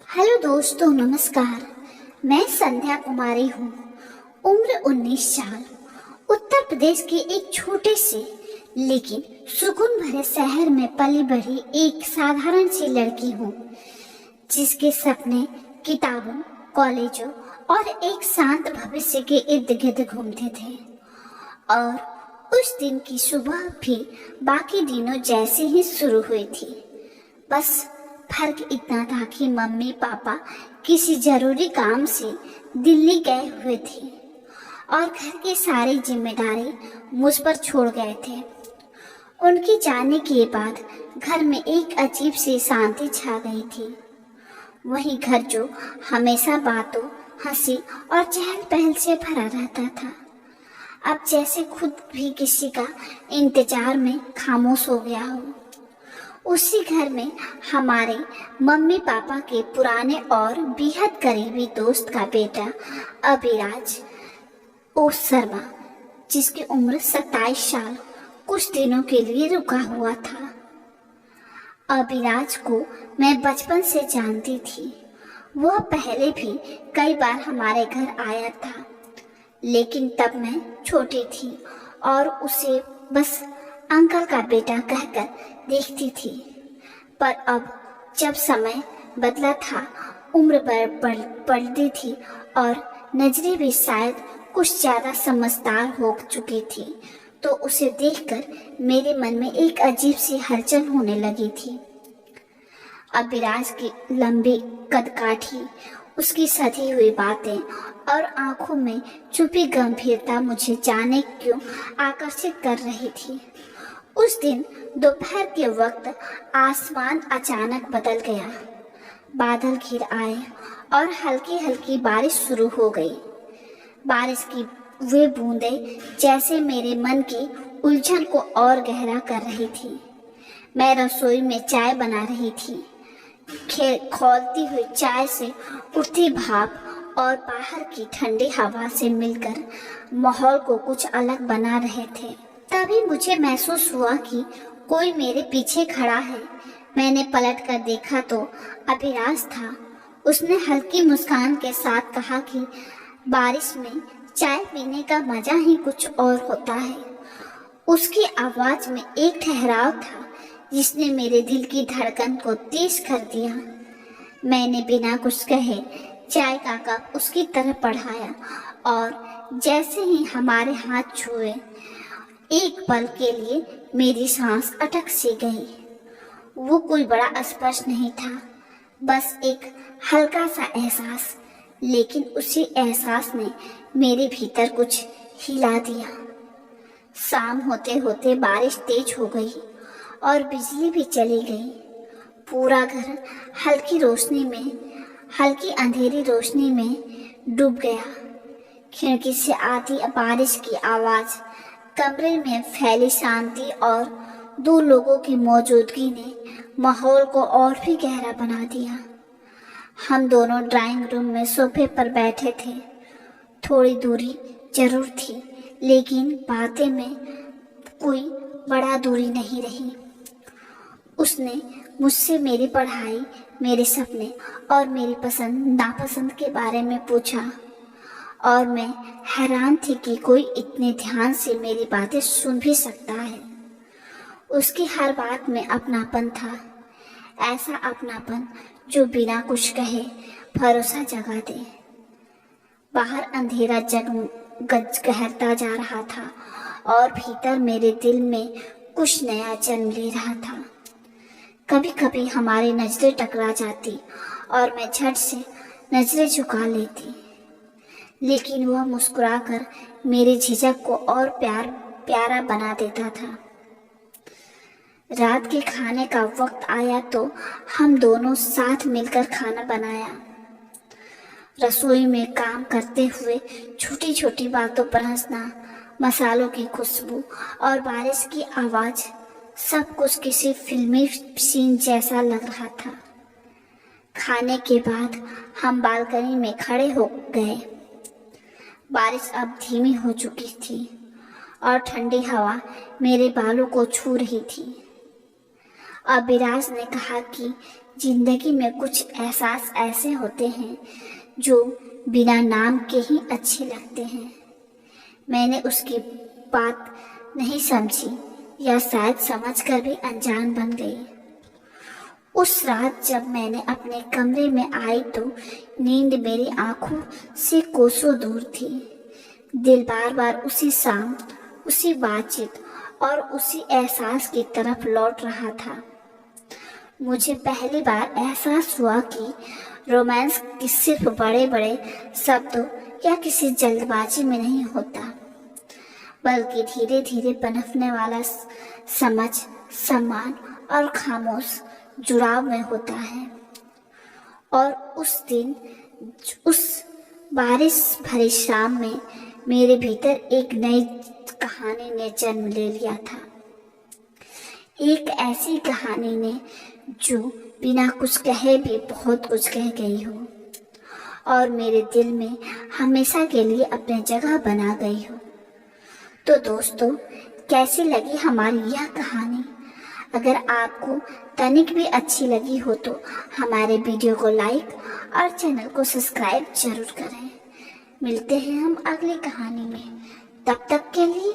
Hello दोस्तों, नमस्कार। मैं संध्या कुमारी हूँ। उम्र 19 साल। उत्तर प्रदेश के एक छोटे से लेकिन सुकून भरे शहर में पली बढ़ी एक साधारण सी लड़की हूँ, जिसके सपने किताबों, कॉलेजों और एक शांत भविष्य के इर्द गिर्द घूमते थे। और उस दिन की सुबह भी बाकी दिनों जैसे ही शुरू हुई थी। बस फर्क इतना था कि मम्मी पापा किसी जरूरी काम से दिल्ली गए हुए थे और घर की सारी जिम्मेदारी मुझ पर छोड़ गए थे। उनके जाने के बाद घर में एक अजीब सी शांति छा गई थी। वही घर जो हमेशा बातों, हंसी और चहल पहल से भरा रहता था, अब जैसे खुद भी किसी का इंतजार में खामोश हो गया हो। उसी घर में हमारे मम्मी पापा के पुराने और बेहद करीबी दोस्त का बेटा अभिराज ओ शर्मा, जिसकी उम्र 27 साल, कुछ दिनों के लिए रुका हुआ था। अभिराज को मैं बचपन से जानती थी। वह पहले भी कई बार हमारे घर आया था, लेकिन तब मैं छोटी थी और उसे बस अंकल का बेटा कहकर देखती थी। पर अब जब समय बदला था, उम्र बढ़ती थी और नजरें भी शायद कुछ ज्यादा समझदार हो चुकी थी, तो उसे देखकर मेरे मन में एक अजीब सी हलचल होने लगी थी। अभिराज की लंबी कदकाठी, उसकी सधी हुई बातें और आंखों में छुपी गंभीरता मुझे जाने क्यों आकर्षित कर रही थी। उस दिन दोपहर के वक्त आसमान अचानक बदल गया। बादल घिर आए और हल्की हल्की बारिश शुरू हो गई। बारिश की वे बूंदें जैसे मेरे मन की उलझन को और गहरा कर रही थी। मैं रसोई में चाय बना रही थी। खौलती हुई चाय से उठती भाप और बाहर की ठंडी हवा से मिलकर माहौल को कुछ अलग बना रहे थे। तभी मुझे महसूस हुआ कि कोई मेरे पीछे खड़ा है। मैंने पलट कर देखा तो अभिराज था। उसने हल्की मुस्कान के साथ कहा कि बारिश में चाय पीने का मजा ही कुछ और होता है। उसकी आवाज में एक ठहराव था जिसने मेरे दिल की धड़कन को तेज कर दिया। मैंने बिना कुछ कहे चाय का कप उसकी तरफ बढ़ाया और जैसे ही हमारे हाथ छुए, एक पल के लिए मेरी सांस अटक सी गई। वो कोई बड़ा स्पर्श नहीं था, बस एक हल्का सा एहसास, लेकिन उसी एहसास ने मेरे भीतर कुछ हिला दिया। शाम होते होते बारिश तेज हो गई और बिजली भी चली गई। पूरा घर हल्की अंधेरी रोशनी में डूब गया। खिड़की से आती बारिश की आवाज, कमरे में फैली शांति और दो लोगों की मौजूदगी ने माहौल को और भी गहरा बना दिया। हम दोनों ड्राइंग रूम में सोफे पर बैठे थे। थोड़ी दूरी जरूर थी, लेकिन बातें में कोई बड़ा दूरी नहीं रही। उसने मुझसे मेरी पढ़ाई, मेरे सपने और मेरी पसंद नापसंद के बारे में पूछा और मैं हैरान थी कि कोई इतने ध्यान से मेरी बातें सुन भी सकता है। उसकी हर बात में अपनापन था, ऐसा अपनापन जो बिना कुछ कहे भरोसा जगा दे। बाहर अंधेरा गहरता जा रहा था और भीतर मेरे दिल में कुछ नया जन्म ले रहा था। कभी कभी हमारी नजरें टकरा जाती और मैं झट से नजरें झुका लेती, लेकिन वह मुस्कुराकर मेरे झिझक को और प्यारा बना देता था। रात के खाने का वक्त आया तो हम दोनों साथ मिलकर खाना बनाया। रसोई में काम करते हुए छोटी छोटी बातों पर हंसना, मसालों की खुशबू और बारिश की आवाज, सब कुछ किसी फिल्मी सीन जैसा लग रहा था। खाने के बाद हम बालकनी में खड़े हो गए। बारिश अब धीमी हो चुकी थी और ठंडी हवा मेरे बालों को छू रही थी। अभिराज ने कहा कि जिंदगी में कुछ एहसास ऐसे होते हैं जो बिना नाम के ही अच्छे लगते हैं। मैंने उसकी बात नहीं समझी या शायद समझकर भी अनजान बन गई। उस रात जब मैंने अपने कमरे में आई तो नींद मेरी आंखों से कोसों दूर थी। दिल बार बार उसी शाम, उसी बातचीत और उसी एहसास की तरफ लौट रहा था। मुझे पहली बार एहसास हुआ कि रोमांस की सिर्फ बड़े बड़े शब्दों या किसी जल्दबाजी में नहीं होता, बल्कि धीरे धीरे पनपने वाला समझ, सम्मान और खामोश जुड़ाव में होता है। और उस दिन, उस बारिश भरी शाम में मेरे भीतर एक नई कहानी ने जन्म ले लिया था। एक ऐसी कहानी ने जो बिना कुछ कहे भी बहुत कुछ कह गई हो और मेरे दिल में हमेशा के लिए अपनी जगह बना गई हो। तो दोस्तों, कैसी लगी हमारी यह कहानी? अगर आपको तनिक भी अच्छी लगी हो तो हमारे वीडियो को लाइक और चैनल को सब्सक्राइब जरूर करें। मिलते हैं हम अगली कहानी में। तब तक के लिए